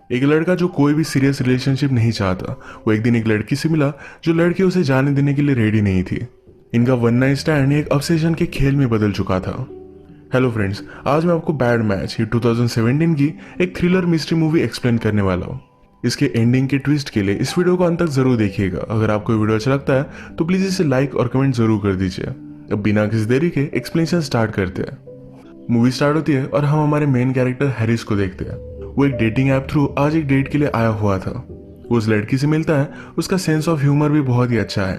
एक लड़का जो कोई भी सीरियस रिलेशनशिप नहीं चाहता, वो एक दिन एक लड़की से मिला जो लड़की उसे जाने देने के लिए रेडी नहीं थी। इनका वन नाइट स्टैंड एक ऑब्सेशन के खेल में बदल चुका था। हेलो फ्रेंड्स, आज मैं आपको बैड मैच ये 2017 की एक थ्रिलर मिस्ट्री मूवी एक्सप्लेन करने वाला हूँ। इसके एंडिंग के ट्विस्ट के लिए इस वीडियो को अंत तक जरूर देखिएगा। अगर आपको वीडियो अच्छा लगता है तो प्लीज इसे लाइक और कमेंट जरूर कर दीजिए। अब बिना किसी देरी के एक्सप्लेनेशन स्टार्ट करते हैं। मूवी स्टार्ट होती है और हम हमारे मेन कैरेक्टर हैरिस को देखते हैं। वो एक डेटिंग ऐप थ्रू आज एक डेट के लिए आया हुआ था। वो उस लड़की से मिलता है, उसका सेंस ऑफ ह्यूमर भी बहुत ही अच्छा है।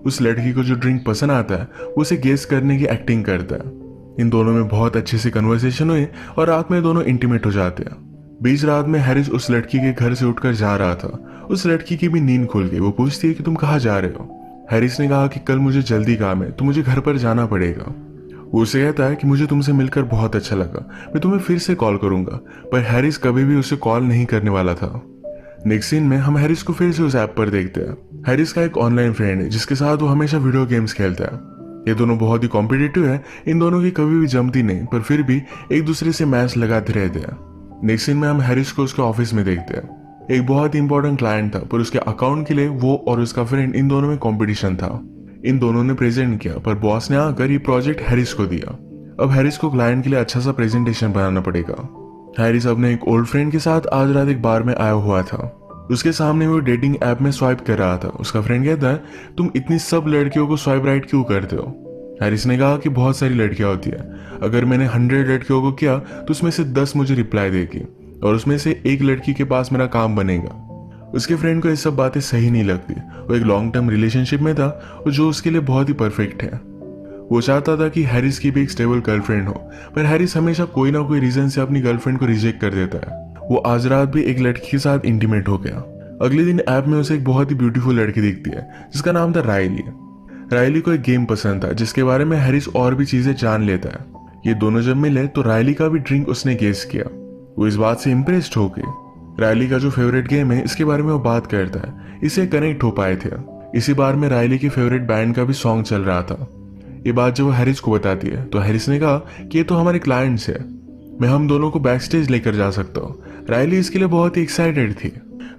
उस लड़की को जो ड्रिंक पसंद आता है वो उसे गेस करने की एक्टिंग करता है। इन दोनों में बहुत अच्छे से कन्वर्सेशन हुई और रात में दोनों इंटीमेट हो जाते हैं। बीच रात में हैरिस उस लड़की के घर से उठकर जा रहा था। उस लड़की की भी नींद खुल गई। वो पूछती है कि तुम कहाँ जा रहे हो। हैरिस ने कहा कि कल मुझे जल्दी काम है तो मुझे घर पर जाना पड़ेगा। वो उसे कहता है कि मुझे तुमसे मिलकर बहुत अच्छा लगा, मैं तुम्हें फिर से कॉल करूंगा। पर हैरिस कभी भी उसे कॉल नहीं करने वाला था। नेक्स्ट सीन में हम हैरिस को फिर से उस ऐप पर देखते हैं। हैरिस का एक ऑनलाइन फ्रेंड है जिसके साथ वो हमेशा वीडियो गेम्स खेलता है। ये दोनों बहुत ही कॉम्पिटिटिव है। इन दोनों की कभी भी जमती नहीं, पर फिर भी एक दूसरे से मैच लगाते रहते हैं। नेक्स्ट सीन में हम हैरिस को उसके ऑफिस में देखते हैं। एक बहुत ही इंपॉर्टेंट क्लाइंट था, पर उसके अकाउंट के लिए वो और उसका फ्रेंड इन दोनों में कॉम्पिटिशन था। इन दोनों ने प्रेजेंट किया, पर बॉस ने आकर ये प्रोजेक्ट हैरिस को दिया। अब हैरिस को क्लाइंट के लिए अच्छा सा प्रेजेंटेशन बनाना पड़ेगा। हैरिस अपने एक ओल्ड फ्रेंड के साथ आज रात एक बार में आया हुआ था। उसके सामने वो डेटिंग ऐप में स्वाइप कर रहा था। उसका फ्रेंड कहता है, तुम इतनी सब लड़कियों को स्वाइप राइट क्यों करते हो। हैरिस ने कहा कि बहुत सारी लड़कियां होती है, अगर मैंने 100 लड़कियों को किया तो उसमें से 10 मुझे रिप्लाई देगी और उसमें से एक लड़की के पास मेरा काम बनेगा। उसके फ्रेंड को ये सब बातें सही नहीं लगती। वो एक लॉन्ग टर्म रिलेशनशिप में था और जो उसके लिए बहुत ही परफेक्ट है। वो चाहता था कि हैरिस की भी एक स्टेबल गर्लफ्रेंड हो, पर हैरिस हमेशा कोई ना कोई रीजन से अपनी गर्लफ्रेंड को रिजेक्ट कर देता है। वो आज रात भी एक लड़की के साथ इंटीमेट हो गया। अगले दिन ऐप में उसे एक बहुत ही ब्यूटीफुल लड़की दिखती है जिसका नाम था रायली। रायली को एक गेम पसंद था जिसके बारे में हैरिस और भी चीजें जान लेता है। ये दोनों जब मिले तो रायली का भी ड्रिंक उसने गेस किया। वो इस बात से इम्प्रेस्ड हो गई। रायली का जो फेवरेट गेम है इसके बारे में वो बात करता है, इससे कनेक्ट हो पाए थे। इसी बार में रायली की फेवरेट बैंड का भी सॉन्ग चल रहा था। ये बात जब वो हैरिस को बताती है तो हैरिस ने कहा कि ये तो हमारे क्लाइंट्स है, मैं हम दोनों को बैक स्टेज लेकर जा सकता हूँ। रायली इसके लिए बहुत ही एक्साइटेड थी।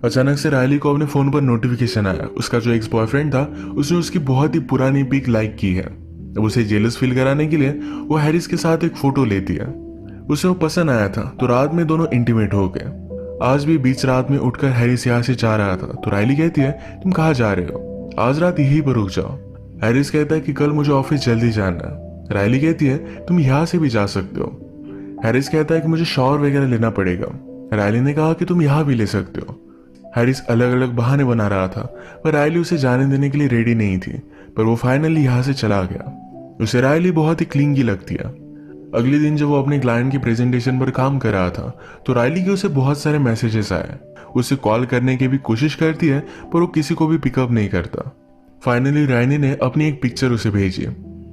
अचानक से रायली को अपने फोन पर नोटिफिकेशन आया। उसका जो एक्स बॉयफ्रेंड था उसने उसकी बहुत ही पुरानी पिक लाइक की है। अब उसे जेलस फील कराने के लिए वो हैरिस के साथ एक फोटो लेती है। उसे वो पसंद आया था तो रात में दोनों इंटीमेट हो गए। आज भी बीच रात में उठकर हैरिस यहाँ से जा रहा था तो रायली कहती है, तुम कहाँ जा रहे हो, आज रात यहीं पर रुक जाओ। हैरिस कहता है कि कल मुझे ऑफिस जल्दी जाना है। रायली कहती है, तुम यहाँ से भी जा सकते हो। हैरिस कहता है कि मुझे शॉवर वगैरह लेना पड़ेगा। रायली ने कहा कि तुम यहाँ भी ले सकते हो। हैरिस अलग अलग बहाने बना रहा था, पर रायली उसे जाने देने के लिए रेडी नहीं थी। पर वो फाइनली यहाँ से चला गया। उसे रायली बहुत ही क्लिंगी लगती है। अगले दिन जब वो अपने क्लाइंट की प्रेजेंटेशन पर काम कर रहा था तो रायली के उसे बहुत सारे मैसेजेस आए। उसे कॉल करने की भी कोशिश करती है पर वो किसी को भी पिकअप नहीं करता। फाइनली रायली ने अपनी एक पिक्चर उसे भेजी।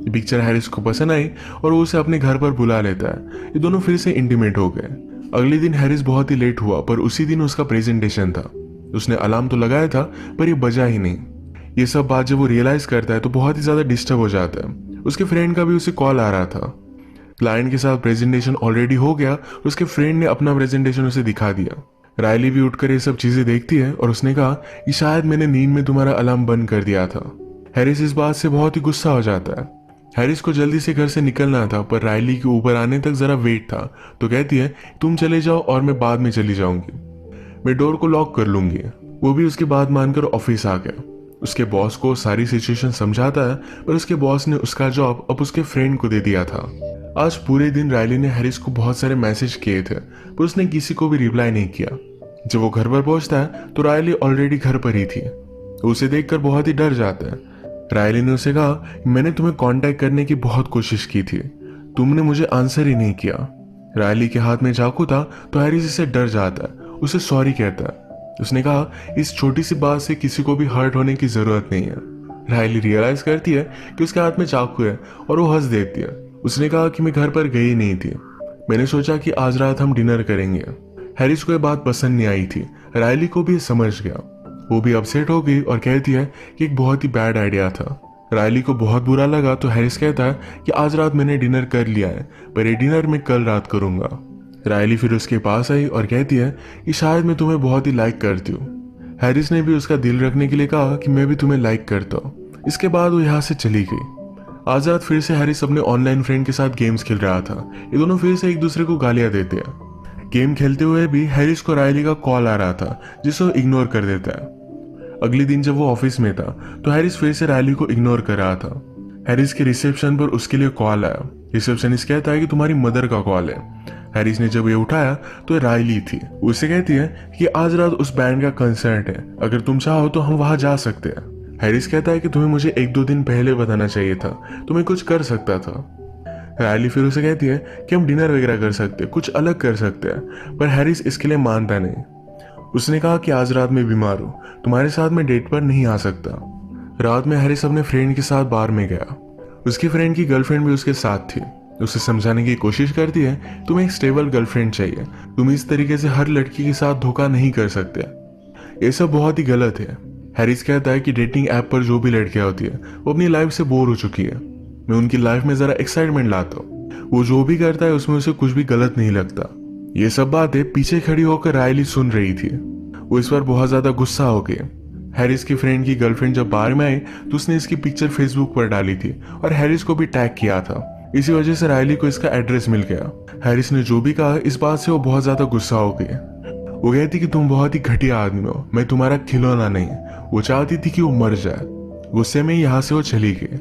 पिक्चर हैरिस को पसंद आई और वो उसे अपने घर पर बुला लेता है। ये दोनों फिर से इंटीमेट हो गए। अगले दिन हैरिस बहुत ही लेट हुआ, पर उसी दिन उसका प्रेजेंटेशन था। उसने अलार्म तो लगाया था पर ये बजा ही नहीं। ये सब बात जब वो रियलाइज करता है तो बहुत ही ज्यादा डिस्टर्ब हो जाता है। उसके फ्रेंड का भी उसे कॉल आ रहा था। क्लाइंट के साथ प्रेजेंटेशन ऑलरेडी हो गया। उसके फ्रेंड ने अपना प्रेजेंटेशन उसे दिखा दिया। रायली भी उठकर ये सब चीजें देखती है और उसने कहा कि शायद मैंने नींद में तुम्हारा अलार्म बंद कर दिया था। हैरिस इस बात से बहुत ही गुस्सा हो जाता है। हैरिस को जल्दी से घर से निकलना था, पर रायली के ऊपर आने तक जरा वेट था तो कहती है, तुम चले जाओ और मैं बाद में चली जाऊंगी, मैं डोर को लॉक कर लूंगी। वो भी उसकी बात मानकर ऑफिस आ गया। उसके बॉस को सारी सिचुएशन समझाता है, पर उसके बॉस ने उसका जॉब अब उसके फ्रेंड को दे दिया था। आज पूरे दिन रायली ने हैरिस को बहुत सारे मैसेज किए थे, पर उसने किसी को भी रिप्लाई नहीं किया। जब वो घर पर पहुंचता है तो रायली ऑलरेडी घर पर ही थी। उसे देखकर बहुत ही डर जाता है। रायली ने उसे कहा, मैंने तुम्हें कांटेक्ट करने की बहुत कोशिश की थी, तुमने मुझे आंसर ही नहीं किया। रायली के हाथ में चाकू था तो हैरिस इससे डर जाता है, उसे सॉरी कहता है। उसने कहा, इस छोटी सी बात से किसी को भी हर्ट होने की जरूरत नहीं है। रायली रियलाइज करती है कि उसके हाथ में चाकू है और वो हंस देती है। उसने कहा कि मैं घर पर गई नहीं थी, मैंने सोचा कि आज रात हम डिनर करेंगे। हैरिस को यह बात पसंद नहीं आई थी। रायली को भी समझ गया। वो भी अपसेट हो गई और कहती है कि एक बहुत ही बैड आइडिया था। रायली को बहुत बुरा लगा तो हैरिस कहता है कि आज रात मैंने डिनर कर लिया है, पर ये डिनर मैं कल रात करूंगा। रायली फिर उसके पास आई और कहती है कि शायद मैं तुम्हें बहुत ही लाइक करती हूँ। हैरिस ने भी उसका दिल रखने के लिए कहा कि मैं भी तुम्हें लाइक करता हूँ। इसके बाद वो यहाँ से चली गई। आज रात फिर से हैरिस अपने ऑनलाइन फ्रेंड के साथ गेम्स खेल रहा था। ये दोनों फिर से एक दूसरे को गालियां देते हैं। गेम खेलते हुए भी हैरिस को रायली का कॉल आ रहा था जिसे वो इग्नोर कर देता है। अगले दिन जब वो ऑफिस में था तो हैरिस फिर से रायली को इग्नोर कर रहा था। हैरिस के रिसेप्शन पर उसके लिए कॉल आया। रिसेप्शनिस्ट कहता है कि तुम्हारी मदर का कॉल है। हैरिस ने जब ये उठाया तो ये रायली थी। उससे कहती है कि आज रात उस बैंड का कंसर्ट है, अगर तुम चाहो तो हम वहां जा सकते हैं। हैरिस कहता है कि तुम्हें मुझे 1-2 दिन पहले बताना चाहिए था, तुम्हें कुछ कर सकता था। रायली फिर उसे कहती है कि हम डिनर वगैरह कर सकते, कुछ अलग कर सकते हैं, पर हैरिस इसके लिए मानता नहीं। उसने कहा कि आज रात मैं बीमार हूँ, तुम्हारे साथ मैं डेट पर नहीं आ सकता। रात में हैरिस अपने फ्रेंड के साथ बार में गया। उसकी फ्रेंड की गर्लफ्रेंड भी उसके साथ थी। उसे समझाने की कोशिश करती है तुम्हें एक स्टेबल गर्लफ्रेंड चाहिए, तुम इस तरीके से हर लड़की के साथ धोखा नहीं कर सकते, ये सब बहुत ही गलत है। हैरिस कहता है कि डेटिंग ऐप पर जो भी लड़कियां होती है वो अपनी लाइफ से बोर हो चुकी है, मैं उनकी लाइफ में जरा एक्साइटमेंट लाता हूँ, वो जो भी करता है उसमें उसे कुछ भी गलत नहीं लगता। ये सब बातें पीछे खड़ी होकर रायली सुन रही थी। वो इस पर बहुत ज्यादा गुस्सा हो गई। हैरिस की फ्रेंड की गर्लफ्रेंड जब बार में आई तो उसने इसकी पिक्चर फेसबुक पर डाली थी और हैरिस को भी टैग किया था। इसी वजह से रायली को इसका एड्रेस मिल गया। हैरिस ने जो भी कहा इस बात से वो बहुत ज्यादा गुस्सा हो गई। वो कहती कि तुम बहुत ही घटिया आदमी हो, मैं तुम्हारा खिलौना नहीं। वो चाहती थी कि वो मर जाए। गुस्से में यहाँ से वो चली गई।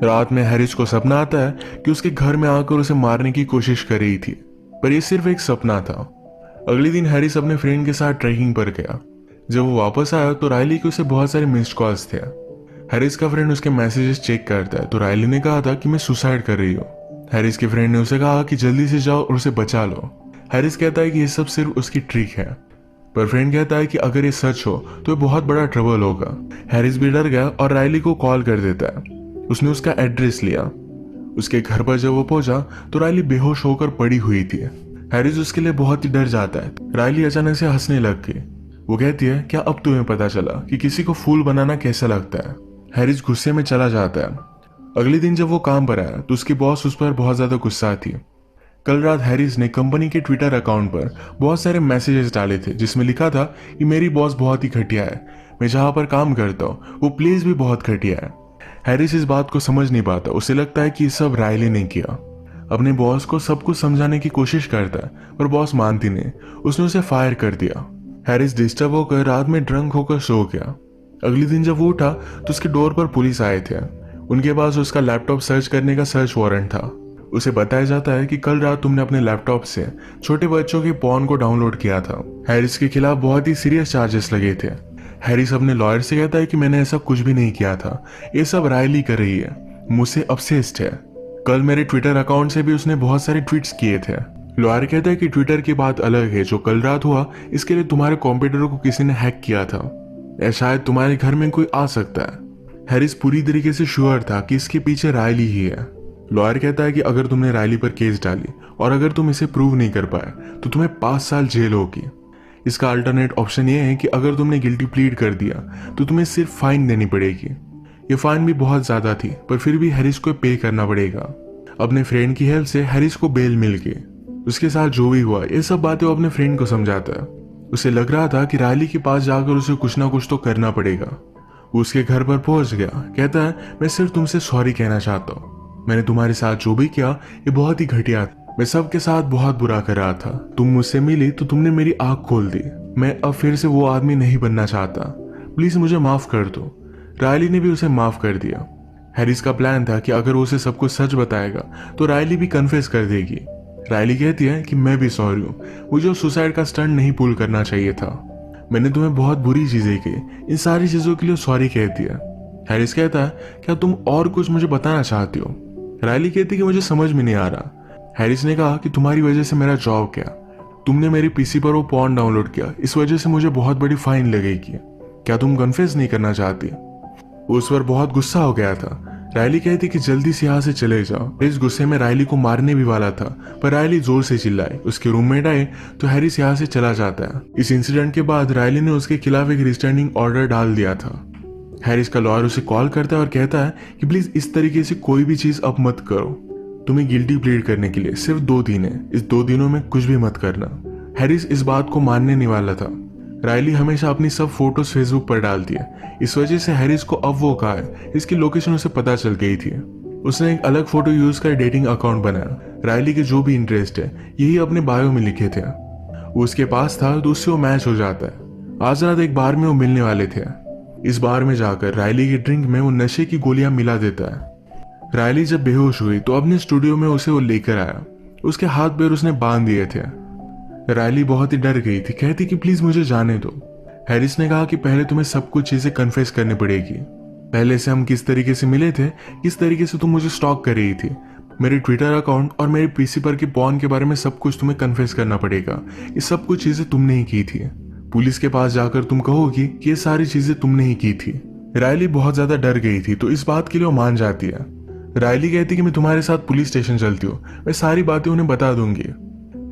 रात में हैरिस को सपना आता है कि उसके घर में आकर उसे मारने की कोशिश कर रही थी, पर यह सिर्फ एक सपना था। अगले दिन हैरिस अपने फ्रेंड के साथ ट्रैकिंग पर गया। जब वो वापस आया तो रायली के उसे बहुत सारे मिस्ड कॉल्स थे। हैरिस का फ्रेंड उसके मैसेजेस चेक करता है तो रायली ने कहा था कि मैं सुसाइड कर रही हूँ। हैरिस के फ्रेंड ने उसे कहा कि जल्दी से जाओ और उसे बचा लो। हैरिस कहता है कि ये सब सिर्फ उसकी ट्रिक है, पर फ्रेंड कहता है कि अगर ये सच हो तो ये बहुत बड़ा ट्रबल होगा। हैरिस भी डर गया और रायली को कॉल कर देता है। उसने उसका एड्रेस लिया। उसके घर पर जब वो पहुंचा तो रायली बेहोश होकर पड़ी हुई थी। हैरिस उसके लिए बहुत ही डर जाता है। रायली अचानक से हंसने लग गई। वो कहती है क्या अब तुम्हें पता चला कि किसी को फूल बनाना कैसा लगता है। हैरिस गुस्से में चला जाता है। अगले दिन जब वो काम पर आया तो उसकी बॉस उस पर बहुत ज्यादा गुस्सा थी। कल रात हैरिस ने कंपनी के ट्विटर अकाउंट पर बहुत सारे मैसेजेस डाले थे जिसमें लिखा था कि मेरी बॉस बहुत ही घटिया है, मैं जहां पर काम करता हूँ वो प्लेस भी बहुत घटिया है। हैरिस इस बात को समझ नहीं पाता। उसे लगता है कि ये सब रायली ने किया। अपने बॉस को सब कुछ समझाने की कोशिश करता है पर बॉस मानती नहीं। उसने उसे फायर कर दिया। हैरिस डिस्टर्ब होकर रात में ड्रंक होकर सो गया। अगले दिन जब वो उठा तो उसके डोर पर पुलिस आए थे। उनके पास उसका लैपटॉप सर्च करने का सर्च वारंट था। उसे बताया जाता है कि कल रात तुमने अपने लैपटॉप से छोटे बच्चों के पॉर्न को डाउनलोड किया था। हैरिस के खिलाफ बहुत ही सीरियस चार्जेस लगे थे। हैरिस अपने लॉयर से कहता है कि मैंने ऐसा कुछ भी नहीं किया था, ये सब रायली कर रही है, मुझसे ऑब्सेस्ड है। कल मेरे ट्विटर अकाउंट से भी उसने बहुत सारे ट्वीट्स किए थे। लॉयर कहता है कि ट्विटर की बात अलग है, जो कल रात हुआ इसके लिए तुम्हारे कंप्यूटर को किसी ने हैक किया था या शायद तुम्हारे घर में कोई आ सकता है। हैरिस पूरी तरीके से श्योर था कि इसके पीछे रायली ही है। लॉयर कहता है कि अगर तुमने रायली पर केस डाली और अगर तुम इसे प्रूव नहीं कर पाए तो तुम्हें 5 साल जेल होगी। इसका अल्टरनेट ऑप्शन ये है कि अगर तुमने गिल्टी प्लीड कर दिया तो तुम्हें सिर्फ फाइन देनी पड़ेगी। ये फाइन भी बहुत ज्यादा थी पर फिर भी हैरिस को पे करना पड़ेगा। अपने फ्रेंड की हेल्प से हैरिस को बेल मिल गई। उसके साथ जो भी हुआ ये सब बातें वो अपने फ्रेंड को समझाता है। उसे लग रहा था कि रायली के पास जाकर उसे कुछ ना कुछ तो करना पड़ेगा। वो उसके घर पर पहुंच गया। कहता है मैं सिर्फ तुमसे सॉरी कहना चाहता हूँ, मैंने तुम्हारे साथ जो भी किया ये बहुत ही घटिया था, मैं सबके साथ बहुत बुरा कर रहा था। तुम मुझसे मिली तो तुमने मेरी आंख खोल दी। मैं अब फिर से वो आदमी नहीं बनना चाहता, प्लीज मुझे माफ कर दो। रायली ने भी उसे माफ कर दिया। हैरिस का प्लान था कि अगर वो उसे सब कुछ सच बताएगा तो रायली भी कन्फेस कर देगी। रायली कहती है कि मैं भी सॉरी हूँ, मुझे सुसाइड का स्टंट नहीं पुल करना चाहिए था, मैंने तुम्हें बहुत बुरी चीजें की, इन सारी चीजों के लिए सॉरी कहती है। हैरिस कहता है क्या तुम और कुछ मुझे बताना चाहती हो। रायली कहती कि मुझे समझ में नहीं आ रहा। हैरिस ने कहा कि तुम्हारी वजह से मेरा जॉब गया, तुमने मेरी पीसी पर वो पॉर्न डाउनलोड किया, इस वजह से मुझे बहुत बड़ी फाइन लगेगी, क्या तुम कन्फेस नहीं करना चाहती। वो उस पर बहुत गुस्सा हो गया था। रायली कहती कि जल्दी से यहाँ से चले जाओ। इस गुस्से में रायली को मारने भी वाला था पर रायली जोर से चिल्लाई। उसके रूममेट आए तो हैरिस यहाँ से चला जाता है। इस इंसिडेंट के बाद रायली ने उसके खिलाफ एक रिस्ट्रेनिंग ऑर्डर डाल दिया था। हैरिस का लॉयर उसे कॉल करता है और कहता है कि प्लीज इस तरीके से कोई भी चीज अब मत करो। तुम्हें गिल्टी प्लीड करने के लिए सिर्फ 2 दिन है, इस 2 दिनों में कुछ भी मत करना। हैरिस इस बात को मानने नहीं वाला था। रायली हमेशा अपनी सब फोटोज फेसबुक पर डालती है, इस वजह से हैरिस को अब वो कहा है इसकी लोकेशन उसे पता चल गई थी। उसने एक अलग फोटो यूज कर डेटिंग अकाउंट बनाया। रायली के जो भी इंटरेस्ट है यही अपने बायो में लिखे थे। वो उसके पास था तो उससे वो मैच हो जाता है। आज रात एक बार में वो मिलने वाले थे। इस बार में जाकर रायली की ड्रिंक में वो नशे की गोलियां मिला देता है। रायली जब बेहोश हुई तो अपने स्टूडियो में उसे वो लेकर आया। उसके हाथ पैर उसने बांध दिए थे। रायली बहुत ही डर गई थी, कहती कि प्लीज मुझे जाने दो। हैरिस ने कहा कि पहले तुम्हें सब कुछ चीजें कन्फेस करनी पड़ेगी। पहले से हम किस तरीके से मिले थे, किस तरीके से तुम मुझे स्टॉक कर रही थी, मेरे ट्विटर अकाउंट और मेरे पीसी पर की पॉर्न के बारे में सब कुछ तुम्हें कन्फेस करना पड़ेगा। ये सब कुछ चीजें तुमने ही की थी। पुलिस के पास जाकर तुम कहोगी कि ये सारी चीजें तुमने ही की थी। रायली बहुत ज्यादा डर गई थी तो इस बात के लिए वो मान जाती है। रायली कहती कि मैं तुम्हारे साथ पुलिस स्टेशन चलती हूँ, मैं सारी बातें उन्हें बता दूंगी।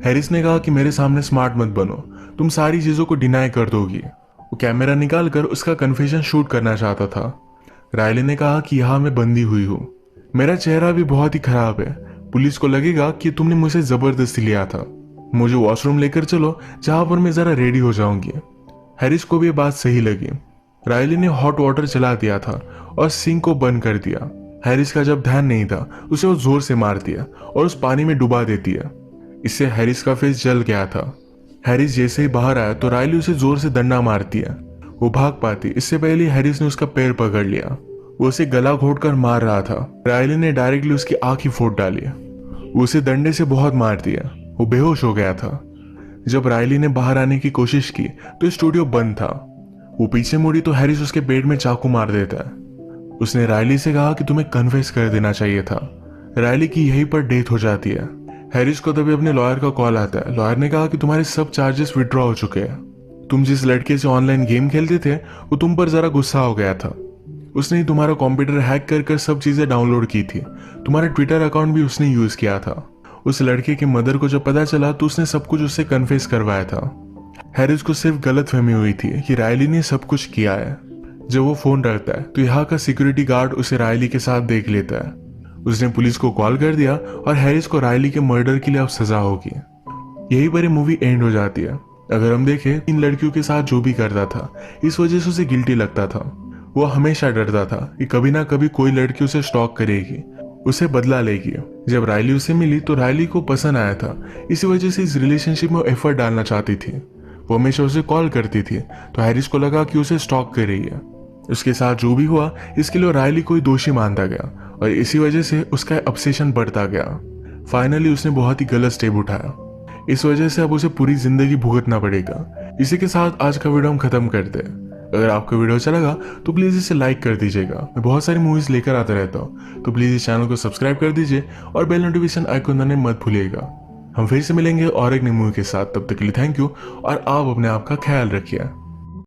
हैरिस ने कहा कि मेरे सामने स्मार्ट मत बनो, तुम सारी चीजों को डिनाई कर दोगी। वो कैमरा निकाल कर उसका कन्फेशन शूट करना चाहता था। रायली ने कहा कि यहाँ मैं बंदी हुई हूँ, मेरा चेहरा भी बहुत ही खराब है, पुलिस को लगेगा कि तुमने मुझे जबरदस्ती लिया था, मुझे वॉशरूम लेकर चलो जहां पर मैं जरा रेडी हो जाऊंगी। हैरिस को भी ये बात सही लगी। रायली ने हॉट वाटर चला दिया था और सिंक को बंद कर दिया। हैरिस का जब ध्यान नहीं था उसे वो जोर से मारती है और उस पानी में डुबा देती है। इससे हैरिस का फेस जल गया था। हैरिस जैसे ही बाहर आया तो रायली उसे जोर से डंडा मारती है। वो भाग पाती, इससे पहले हैरिस ने उसका पैर पकड़ लिया। वो उसे गला घोट कर मार रहा था। रायली ने डायरेक्टली उसकी आंख ही फोड़ डाली। वो उसे डंडे से बहुत मारती है। वो बेहोश हो गया था। जब रायली ने बाहर आने की कोशिश की तो स्टूडियो बंद था। वो पीछे मुड़ी तो हैरिस उसके पेट में चाकू मार देता है। उसने रायली से कहा कि तुम्हें कन्फेस कर देना चाहिए था। रायली की यहीं पर डेथ हो जाती है। हैरिस को तभी अपने लॉयर का कॉल आता है। लॉयर ने कहा कि तुम्हारे सब चार्जेस विड्रॉ हो चुके हैं। तुम जिस लड़के से ऑनलाइन गेम खेलते थे वो तुम पर जरा गुस्सा हो गया था। उसने ही तुम्हारा कंप्यूटर हैक कर सब चीजें डाउनलोड की थी। तुम्हारा ट्विटर अकाउंट भी उसने यूज किया था। उस लड़के की मदर को जब पता चला तो उसने सब कुछ उससे कन्फेस करवाया था। हैरिस को सिर्फ गलतफहमी हुई थी कि रायली ने सब कुछ किया है। जब वो फोन रखता है तो यहाँ का सिक्योरिटी गार्ड उसे रायली के साथ देख लेता है। उसने पुलिस को कॉल कर दिया और हैरिस को रायली के मर्डर के लिए अब सजा होगी। यही पर मूवी एंड हो जाती है। अगर हम देखें इन लड़कियों के साथ जो भी करता था इस वजह से उसे गिल्टी लगता था। वो हमेशा डरता था कि कभी ना कभी कोई लड़की उसे स्टॉक करेगी, उसे बदला लेगी। जब रायली उसे मिली तो रायली को पसंद आया था, इसी वजह से इस रिलेशनशिप में एफर्ट डालना चाहती थी। वो हमेशा उसे कॉल करती थी तो हैरिस को लगा कि उसे स्टॉक कर रही है। उसके साथ जो भी हुआ इसके लिए रायली को ही दोषी मानता गया और इसी वजह से उसका ऑब्सेशन बढ़ता गया। फाइनली उसने बहुत ही गलत स्टेप उठाया। इस वजह से अब उसे पूरी जिंदगी भुगतना पड़ेगा। इसी के साथ आज का वीडियो हम खत्म करते हैं। अगर आपको वीडियो अच्छा लगा तो प्लीज़ इसे लाइक कर दीजिएगा। मैं बहुत सारी मूवीज़ लेकर आता रहता हूँ, तो प्लीज़ इस चैनल को सब्सक्राइब कर दीजिए और बेल नोटिफिकेशन आइकन दबाना मत भूलिएगा। हम फिर से मिलेंगे और एक नई मूवी के साथ। तब तक के लिए थैंक यू और आप अपने आप का ख्याल रखिए।